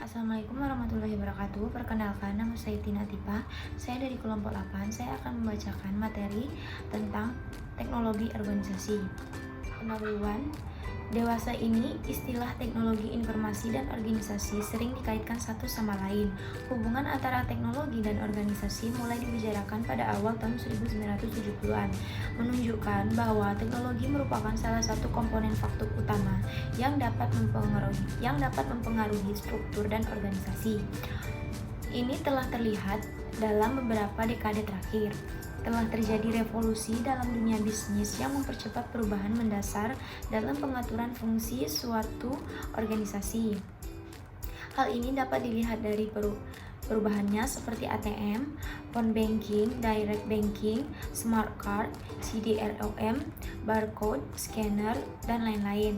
Assalamualaikum warahmatullahi wabarakatuh. Perkenalkan, nama saya Tina Tipa. Saya dari kelompok 8. Saya akan membacakan materi tentang teknologi organisasi. Number 1. Dewasa ini, istilah teknologi informasi dan organisasi sering dikaitkan satu sama lain. Hubungan antara teknologi dan organisasi mulai dibicarakan pada awal tahun 1970-an, menunjukkan bahwa teknologi merupakan salah satu komponen faktor utama yang dapat mempengaruhi struktur dan organisasi. Ini telah terlihat dalam beberapa dekade terakhir. Telah terjadi revolusi dalam dunia bisnis yang mempercepat perubahan mendasar dalam pengaturan fungsi suatu organisasi. Hal ini dapat dilihat dari perubahannya seperti ATM, phone banking, direct banking, smart card, CD-ROM, barcode, scanner, dan lain-lain.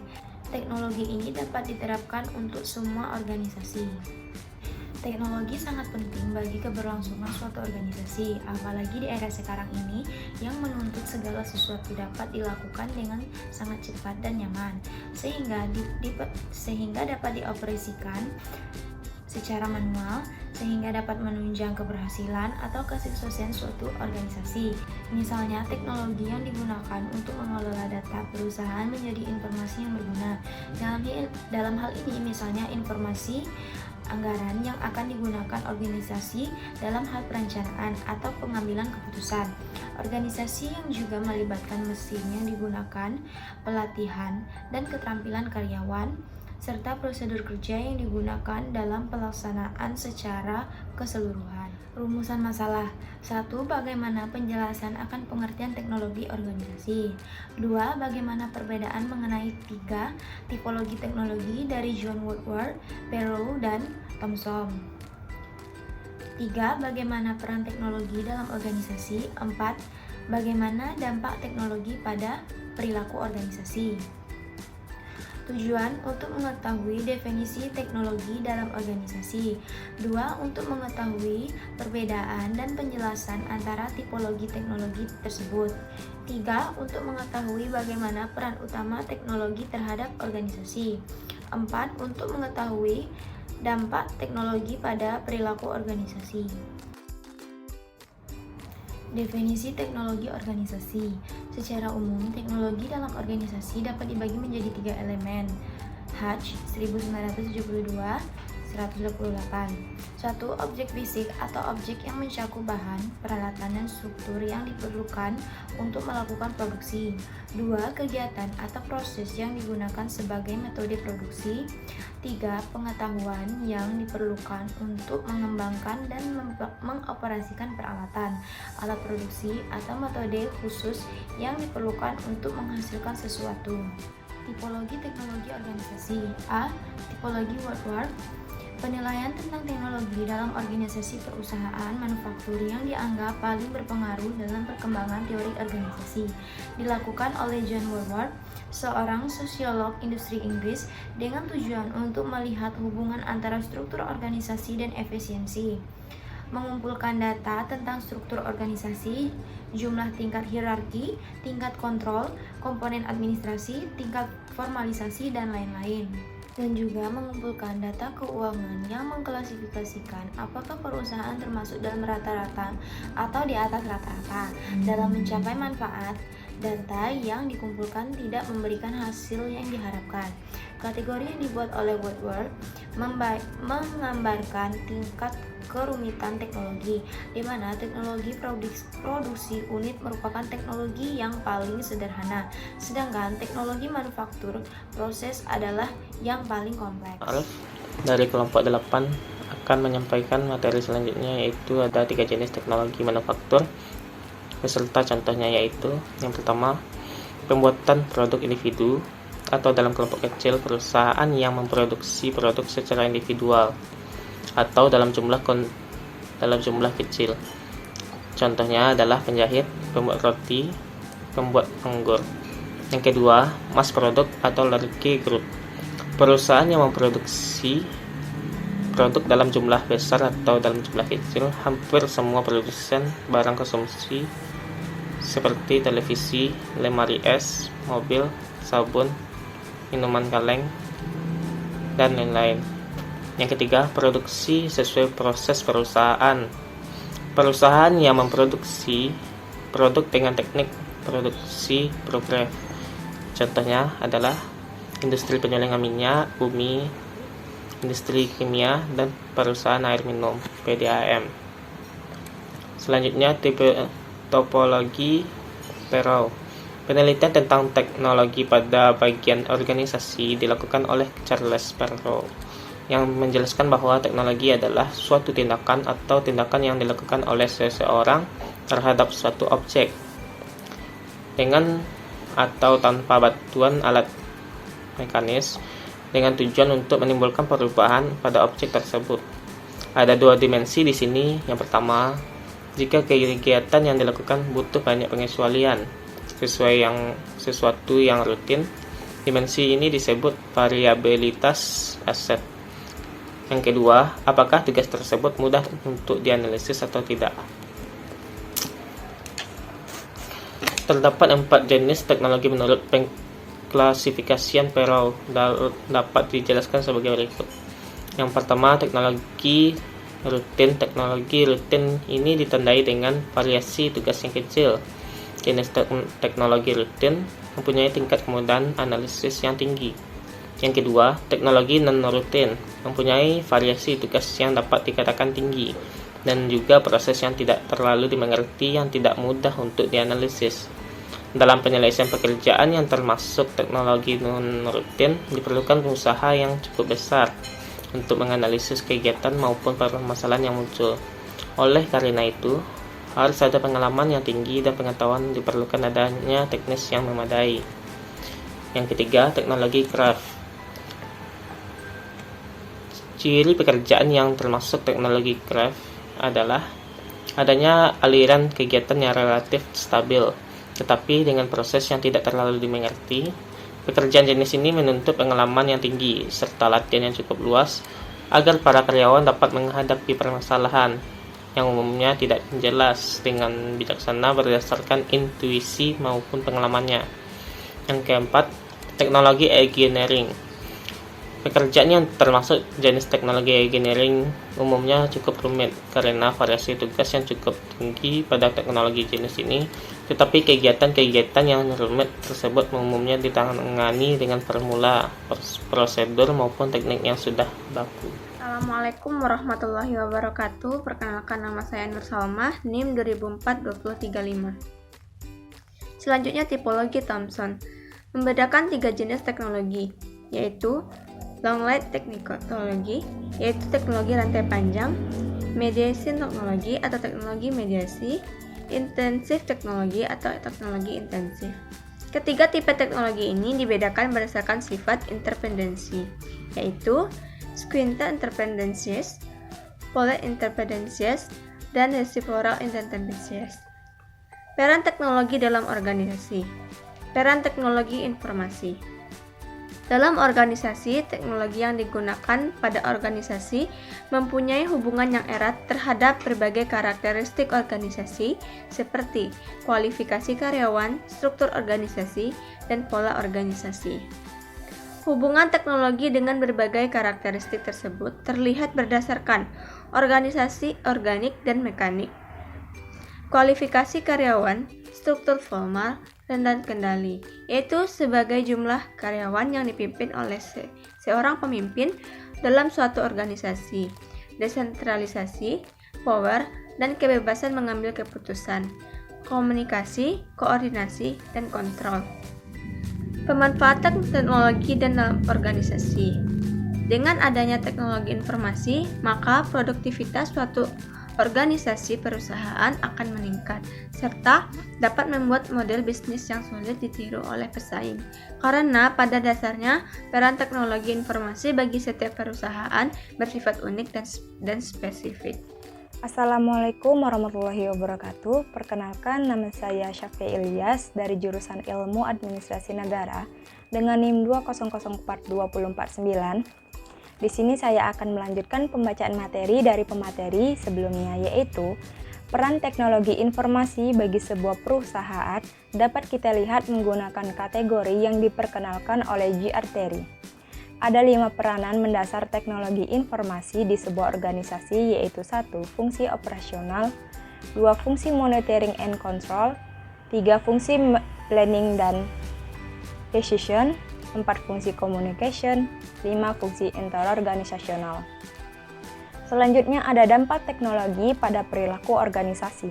Teknologi ini dapat diterapkan untuk semua organisasi. Teknologi sangat penting bagi keberlangsungan suatu organisasi, apalagi di era sekarang ini yang menuntut segala sesuatu dapat dilakukan dengan sangat cepat dan nyaman, sehingga dapat dioperasikan secara manual, sehingga dapat menunjang keberhasilan atau kesuksesan suatu organisasi. Misalnya, teknologi yang digunakan untuk mengelola data perusahaan menjadi informasi yang berguna. Dalam hal ini, misalnya informasi anggaran yang akan digunakan organisasi dalam hal perencanaan atau pengambilan keputusan. Organisasi yang juga melibatkan mesin yang digunakan, pelatihan, dan keterampilan karyawan, serta prosedur kerja yang digunakan dalam pelaksanaan secara keseluruhan. Rumusan masalah. 1. Bagaimana penjelasan akan pengertian teknologi organisasi. 2. Bagaimana perbedaan mengenai 3 tipologi teknologi dari John Woodward, Perrow, dan Thomson. 3. Bagaimana peran teknologi dalam organisasi. 4. Bagaimana dampak teknologi pada perilaku organisasi. Tujuan untuk mengetahui definisi teknologi dalam organisasi. 2. Untuk mengetahui perbedaan dan penjelasan antara tipologi teknologi tersebut. 3. Untuk mengetahui bagaimana peran utama teknologi terhadap organisasi. 4. Untuk mengetahui dampak teknologi pada perilaku organisasi. Definisi teknologi organisasi. Secara umum, teknologi dalam organisasi dapat dibagi menjadi 3 elemen. Hatch 1972 128. 1. Objek fisik atau objek yang mencakup bahan, peralatan, dan struktur yang diperlukan untuk melakukan produksi. 2. Kegiatan atau proses yang digunakan sebagai metode produksi. 3. Pengetahuan yang diperlukan untuk mengembangkan dan mengoperasikan peralatan, alat produksi, atau metode khusus yang diperlukan untuk menghasilkan sesuatu. Tipologi teknologi organisasi. A. Tipologi Woodward. Penilaian tentang teknologi dalam organisasi perusahaan manufaktur yang dianggap paling berpengaruh dalam perkembangan teori organisasi dilakukan oleh John Woodward, seorang sosiolog industri Inggris, dengan tujuan untuk melihat hubungan antara struktur organisasi dan efisiensi. Mengumpulkan data tentang struktur organisasi, jumlah tingkat hierarki, tingkat kontrol, komponen administrasi, tingkat formalisasi, dan lain-lain. Dan juga mengumpulkan data keuangan yang mengklasifikasikan apakah perusahaan termasuk dalam rata-rata atau di atas rata-rata dalam mencapai manfaat. Data yang dikumpulkan tidak memberikan hasil yang diharapkan. Kategori yang dibuat oleh Woodward menggambarkan tingkat kerumitan teknologi, di mana teknologi produksi unit merupakan teknologi yang paling sederhana, sedangkan teknologi manufaktur proses adalah yang paling kompleks. Dari kelompok 8 akan menyampaikan materi selanjutnya, yaitu ada 3 jenis teknologi manufaktur beserta contohnya, yaitu yang pertama, pembuatan produk individu atau dalam kelompok kecil, perusahaan yang memproduksi produk secara individual atau dalam jumlah kecil. Contohnya adalah penjahit, pembuat roti, pembuat anggur. Yang kedua, mass product atau large group, perusahaan yang memproduksi produk dalam jumlah besar atau dalam jumlah kecil. Hampir semua produsen barang konsumsi seperti televisi, lemari es, mobil, sabun, minuman kaleng, dan lain-lain. Yang ketiga, produksi sesuai proses perusahaan. Perusahaan yang memproduksi produk dengan teknik produksi progres. Contohnya adalah industri penyulingan minyak bumi, industri kimia, dan perusahaan air minum (PDAM). Selanjutnya, tipe topologi Perrow. Penelitian tentang teknologi pada bagian organisasi dilakukan oleh Charles Perrow, yang menjelaskan bahwa teknologi adalah suatu tindakan atau tindakan yang dilakukan oleh seseorang terhadap suatu objek dengan atau tanpa bantuan alat mekanis dengan tujuan untuk menimbulkan perubahan pada objek tersebut. Ada dua dimensi di sini. Yang pertama, jika kegiatan yang dilakukan butuh banyak pengecualian sesuatu yang rutin, dimensi ini disebut variabilitas aset. Yang kedua, apakah tugas tersebut mudah untuk dianalisis atau tidak. Terdapat 4 jenis teknologi menurut pengklasifikasian Perrow, dapat dijelaskan sebagai berikut. Yang pertama, teknologi rutin. Teknologi rutin ini ditandai dengan variasi tugas yang kecil. Jenis teknologi rutin mempunyai tingkat kemudahan analisis yang tinggi. Yang kedua, teknologi non-rutin mempunyai variasi tugas yang dapat dikatakan tinggi dan juga proses yang tidak terlalu dimengerti yang tidak mudah untuk dianalisis. Dalam penyelesaian pekerjaan yang termasuk teknologi non-rutin, diperlukan usaha yang cukup besar untuk menganalisis kegiatan maupun permasalahan yang muncul. Oleh karena itu, harus ada pengalaman yang tinggi dan pengetahuan, diperlukan adanya teknis yang memadai. Yang ketiga, teknologi craft. Ciri pekerjaan yang termasuk teknologi craft adalah adanya aliran kegiatan yang relatif stabil, tetapi dengan proses yang tidak terlalu dimengerti. Pekerjaan jenis ini menuntut pengalaman yang tinggi serta latihan yang cukup luas agar para karyawan dapat menghadapi permasalahan yang umumnya tidak jelas dengan bijaksana berdasarkan intuisi maupun pengalamannya. Yang keempat, teknologi engineering. Pekerjaan yang termasuk jenis teknologi engineering umumnya cukup rumit karena variasi tugas yang cukup tinggi pada teknologi jenis ini, tetapi kegiatan-kegiatan yang rumit tersebut umumnya ditangani dengan formula, prosedur maupun teknik yang sudah baku. Assalamualaikum warahmatullahi wabarakatuh. Perkenalkan, nama saya Nur Salmah, NIM 2004-2035. Selanjutnya, tipologi Thomson membedakan 3 jenis teknologi, yaitu long lead technology, yaitu teknologi rantai panjang, mediation teknologi atau teknologi mediasi, intensive teknologi atau teknologi intensif. Ketiga tipe teknologi ini dibedakan berdasarkan sifat interdependensi, yaitu sequential interdependencies, polar interdependencies, dan reciprocal interdependencies. Peran teknologi dalam organisasi. Peran teknologi informasi. Dalam organisasi, teknologi yang digunakan pada organisasi mempunyai hubungan yang erat terhadap berbagai karakteristik organisasi seperti kualifikasi karyawan, struktur organisasi, dan pola organisasi. Hubungan teknologi dengan berbagai karakteristik tersebut terlihat berdasarkan organisasi organik dan mekanik, kualifikasi karyawan, struktur formal, dan kendali, yaitu sebagai jumlah karyawan yang dipimpin oleh seorang pemimpin dalam suatu organisasi, desentralisasi, power, dan kebebasan mengambil keputusan, komunikasi, koordinasi, dan kontrol. Pemanfaatan teknologi dalam organisasi. Dengan adanya teknologi informasi, maka produktivitas suatu organisasi perusahaan akan meningkat, serta dapat membuat model bisnis yang sulit ditiru oleh pesaing. Karena pada dasarnya, peran teknologi informasi bagi setiap perusahaan bersifat unik dan spesifik. Assalamualaikum warahmatullahi wabarakatuh. Perkenalkan, nama saya Syafi Ilyas dari jurusan Ilmu Administrasi Negara dengan NIM 2004249. Di sini saya akan melanjutkan pembacaan materi dari pemateri sebelumnya, yaitu peran teknologi informasi bagi sebuah perusahaan dapat kita lihat menggunakan kategori yang diperkenalkan oleh J.R. Terry. ada 5 peranan mendasar teknologi informasi di sebuah organisasi, yaitu 1. Fungsi operasional, 2. Fungsi monitoring and control, 3. Fungsi planning dan decision, 4. Fungsi communication, 5. Fungsi interorganisasional. Selanjutnya ada dampak teknologi pada perilaku organisasi.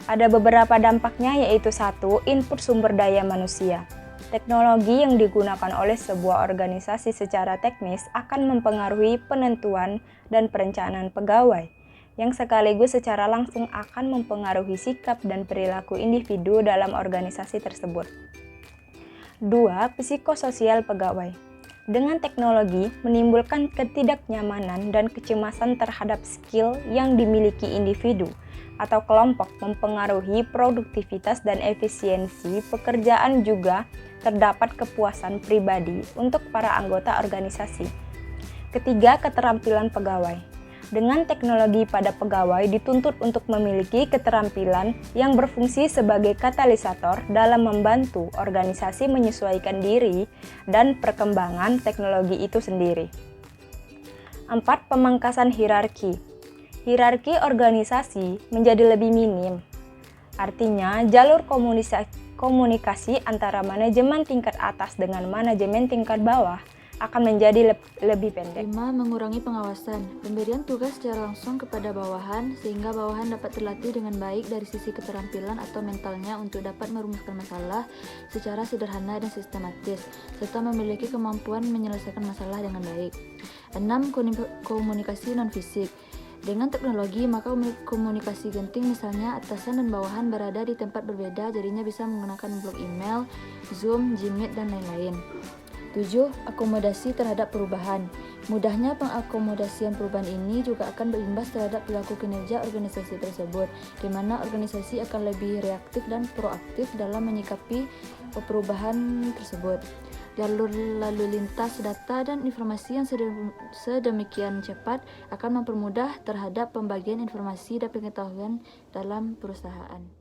Ada beberapa dampaknya, yaitu 1. Input sumber daya manusia. Teknologi yang digunakan oleh sebuah organisasi secara teknis akan mempengaruhi penentuan dan perencanaan pegawai, yang sekaligus secara langsung akan mempengaruhi sikap dan perilaku individu dalam organisasi tersebut. 2. Psikososial pegawai. Dengan teknologi menimbulkan ketidaknyamanan dan kecemasan terhadap skill yang dimiliki individu atau kelompok, mempengaruhi produktivitas dan efisiensi pekerjaan. Juga terdapat kepuasan pribadi untuk para anggota organisasi. Ketiga, keterampilan pegawai. Dengan teknologi pada pegawai dituntut untuk memiliki keterampilan yang berfungsi sebagai katalisator dalam membantu organisasi menyesuaikan diri dan perkembangan teknologi itu sendiri. 4. Pemangkasan hierarki. Hierarki organisasi menjadi lebih minim. Artinya, jalur komunikasi antara manajemen tingkat atas dengan manajemen tingkat bawah akan menjadi lebih pendek. 5. Mengurangi pengawasan. Pemberian tugas secara langsung kepada bawahan, sehingga bawahan dapat terlatih dengan baik dari sisi keterampilan atau mentalnya untuk dapat merumuskan masalah secara sederhana dan sistematis, serta memiliki kemampuan menyelesaikan masalah dengan baik. 6. Komunikasi non-fisik. Dengan teknologi, maka komunikasi genting, misalnya atasan dan bawahan berada di tempat berbeda, jadinya bisa menggunakan blog email, Zoom, Jimit, dan lain-lain. 7. Akomodasi terhadap perubahan. Mudahnya pengakomodasian perubahan ini juga akan berimbas terhadap perilaku kinerja organisasi tersebut, di mana organisasi akan lebih reaktif dan proaktif dalam menyikapi perubahan tersebut. Jalur lalu lintas data dan informasi yang sedemikian cepat akan mempermudah terhadap pembagian informasi dan pengetahuan dalam perusahaan.